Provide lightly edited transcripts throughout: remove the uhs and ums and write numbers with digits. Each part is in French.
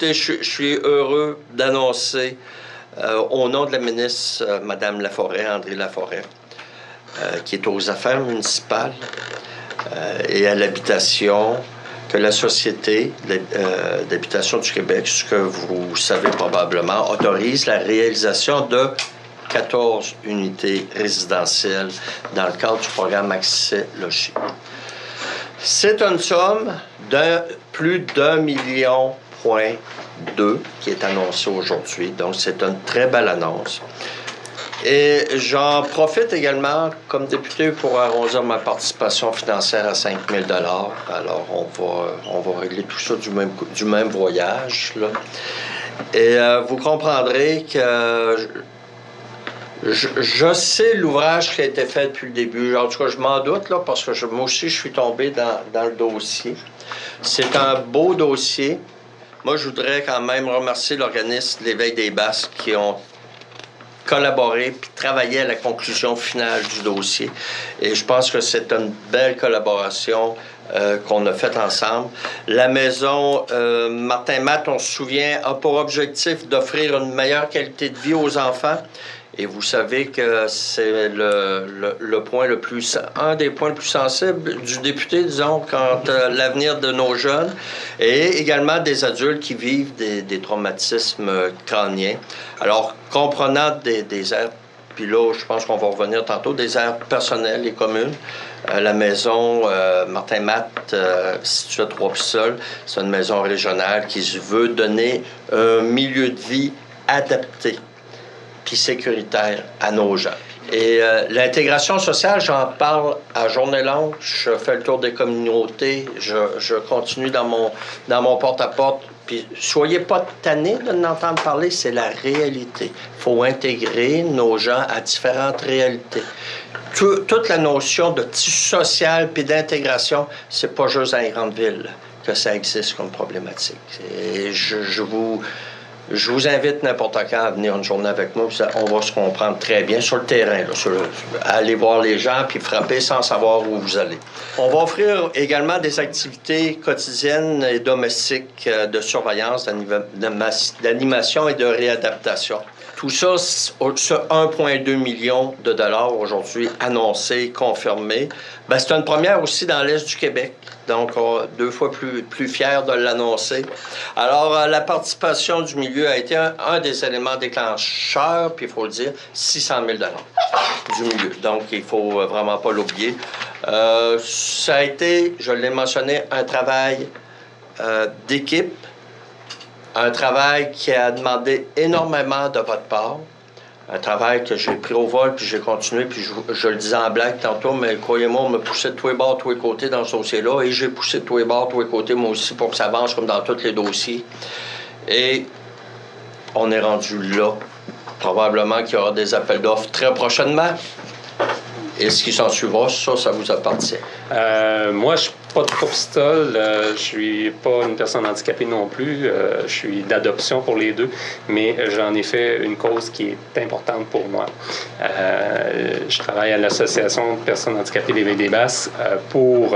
écoutez, je suis heureux d'annoncer au nom de la ministre, Mme Laforêt, André Laforêt, qui est aux affaires municipales et à l'habitation, que la Société d'habitation du Québec, ce que vous savez probablement, autorise la réalisation de 14 unités résidentielles dans le cadre du programme Accès Logis. C'est une somme de plus d'1,2 million qui est annoncée aujourd'hui. Donc, c'est une très belle annonce. Et j'en profite également comme député pour arrondir ma participation financière à 5 000 $. Alors, on va régler tout ça du même voyage, là. Et vous comprendrez que je sais l'ouvrage qui a été fait depuis le début. En tout cas, je m'en doute, là, parce que moi aussi, je suis tombé dans le dossier. C'est un beau dossier. Moi, je voudrais quand même remercier l'organisme l'Éveil des Basques qui ont collaboré puis travaillé à la conclusion finale du dossier. Et je pense que c'est une belle collaboration qu'on a faite ensemble. La maison Martin Matt, on se souvient, a pour objectif d'offrir une meilleure qualité de vie aux enfants. Et vous savez que c'est le point le plus, un des points les plus sensibles du député, disons, quant à l'avenir de nos jeunes et également des adultes qui vivent des traumatismes crâniens. Alors, comprenant des aires, puis là, je pense qu'on va revenir tantôt, des aires personnelles et communes. La maison Martin Matt, située à Trois-Pistoles, c'est une maison régionale qui veut donner un milieu de vie adapté puis sécuritaire à nos gens. Et l'intégration sociale, j'en parle à journée longue. Je fais le tour des communautés. Je continue dans mon porte-à-porte. Puis soyez pas tannés de n'entendre parler, c'est la réalité. Il faut intégrer nos gens à différentes réalités. Toute la notion de tissu social puis d'intégration, c'est pas juste dans les grandes villes que ça existe comme problématique. Et je vous invite n'importe quand à venir une journée avec moi. On va se comprendre très bien sur le terrain. Là, aller voir les gens puis frapper sans savoir où vous allez. On va offrir également des activités quotidiennes et domestiques de surveillance, d'animation et de réadaptation. Tout ça, ce 1,2 million de dollars aujourd'hui annoncé, confirmé, bien, c'est une première aussi dans l'Est du Québec. Donc, deux fois plus fiers de l'annoncer. Alors, la participation du milieu a été un des éléments déclencheurs, puis il faut le dire, 600 000 $ du milieu. Donc, il ne faut vraiment pas l'oublier. Ça a été, je l'ai mentionné, un travail d'équipe, un travail qui a demandé énormément de votre part. Un travail que j'ai pris au vol, puis j'ai continué, puis je le disais en blague tantôt, mais croyez-moi, on me poussait de tous les bords, de tous les côtés dans ce dossier-là, et j'ai poussé de tous les bords, de tous les côtés, moi aussi, pour que ça avance comme dans tous les dossiers. Et on est rendu là. Probablement qu'il y aura des appels d'offres très prochainement. Et ce qui s'en suivra, ça vous appartient. Moi, je suis pas de Trois-Pistoles, je suis pas une personne handicapée non plus, je suis d'adoption pour les deux, mais j'en ai fait une cause qui est importante pour moi. Je travaille à l'Association de personnes handicapées l'Éveil des Basques pour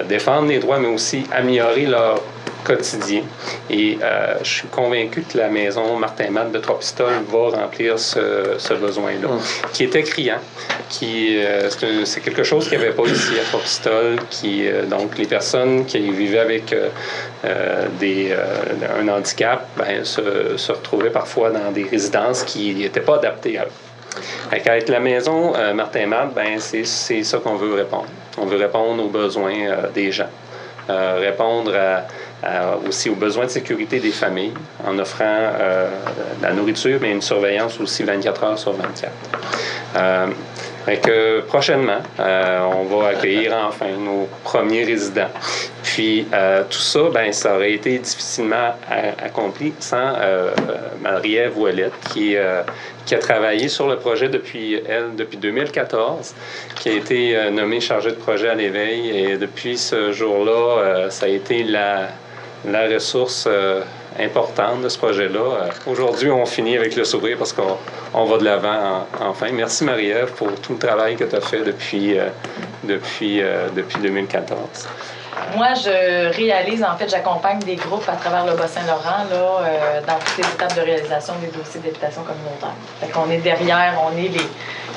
défendre les droits, mais aussi améliorer leur quotidien. Et je suis convaincu que la maison Martin Matt de Trois-Pistoles va remplir ce besoin-là, qui était criant, c'est quelque chose qu'il n'y avait pas ici à Trois-Pistoles, donc les personnes qui vivaient avec un handicap se retrouvaient parfois dans des résidences qui n'étaient pas adaptées à eux. Avec la maison Martin Matt, c'est ça qu'on veut répondre. On veut répondre aux besoins des gens, répondre aussi aux besoins de sécurité des familles en offrant la nourriture, mais une surveillance aussi 24 heures sur 24. Prochainement, on va accueillir enfin nos premiers résidents. Puis tout ça, ça aurait été difficilement accompli sans Marie-Ève Ouellette, qui a travaillé sur le projet depuis 2014, qui a été nommée chargée de projet à l'Éveil. Et depuis ce jour-là, ça a été la ressource importante de ce projet-là. Aujourd'hui, on finit avec le sourire parce qu'on va de l'avant enfin. Merci Marie-Ève pour tout le travail que tu as fait depuis 2014. Moi, je réalise, en fait, j'accompagne des groupes à travers le Bas-Saint-Laurent dans toutes les étapes de réalisation des dossiers d'habitation communautaire. Fait qu'on est derrière, on est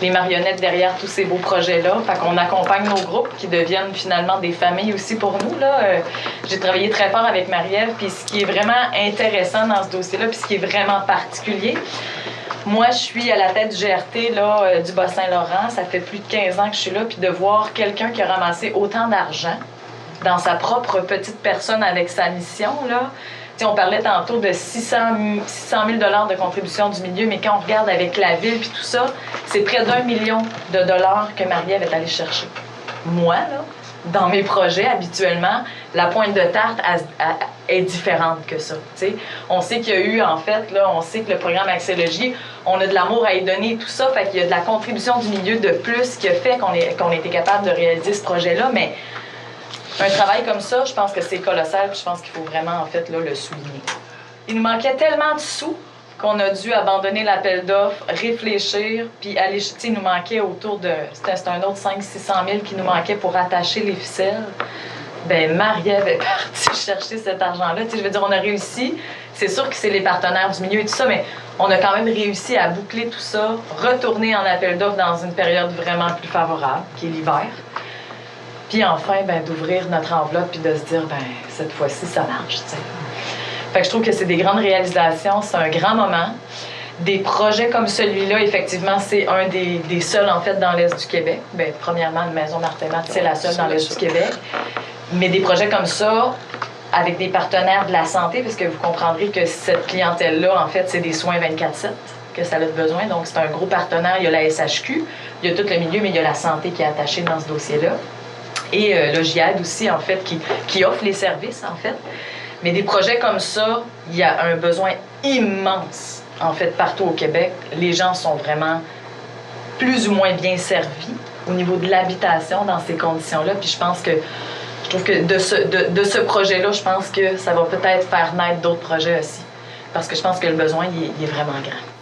les marionnettes derrière tous ces beaux projets-là. Fait qu'on accompagne nos groupes qui deviennent finalement des familles aussi pour nous. J'ai travaillé très fort avec Marie-Ève, puis ce qui est vraiment intéressant dans ce dossier-là, puis ce qui est vraiment particulier, moi, je suis à la tête du GRT du Bas-Saint-Laurent. Ça fait plus de 15 ans que je suis là, puis de voir quelqu'un qui a ramassé autant d'argent dans sa propre petite personne avec sa mission, là. T'sais, on parlait tantôt de 600 000 $ de contribution du milieu, mais quand on regarde avec la ville puis tout ça, c'est près d'1 million de dollars que Marie-Ève est allée chercher. Moi, là, dans mes projets, habituellement, la pointe de tarte est différente que ça. T'sais. On sait qu'il y a eu, en fait, là, on sait que le programme Axélogie, on a de l'amour à y donner et tout ça, fait qu'il y a de la contribution du milieu de plus qui a fait qu'on a été capable de réaliser ce projet-là, mais un travail comme ça, je pense que c'est colossal, puis je pense qu'il faut vraiment, en fait, là, le souligner. Il nous manquait tellement de sous qu'on a dû abandonner l'appel d'offres, réfléchir, puis aller, tu sais, il nous manquait autour de, c'était un autre 500 600 000 qui nous manquait pour attacher les ficelles. Bien, Marie-Ève est partie chercher cet argent-là. Tu sais, je veux dire, on a réussi. C'est sûr que c'est les partenaires du milieu et tout ça, mais on a quand même réussi à boucler tout ça, retourner en appel d'offres dans une période vraiment plus favorable, qui est l'hiver. Puis enfin, d'ouvrir notre enveloppe puis de se dire, cette fois-ci, ça marche, tu sais. Fait que je trouve que c'est des grandes réalisations, c'est un grand moment. Des projets comme celui-là, effectivement, c'est un des seuls, en fait, dans l'Est du Québec. Bien, premièrement, une maison Martin-Matt, c'est la seule dans l'Est du Québec. Mais des projets comme ça, avec des partenaires de la santé, parce que vous comprendrez que cette clientèle-là, en fait, c'est des soins 24/7 que ça a besoin. Donc, c'est un gros partenaire. Il y a la SHQ, il y a tout le milieu, mais il y a la santé qui est attachée dans ce dossier-là. Et le GIAD aussi, en fait, qui offre les services, en fait. Mais des projets comme ça, il y a un besoin immense, en fait, partout au Québec. Les gens sont vraiment plus ou moins bien servis au niveau de l'habitation dans ces conditions-là. Puis je trouve que de ce projet-là, je pense que ça va peut-être faire naître d'autres projets aussi. Parce que je pense que le besoin, il est vraiment grand.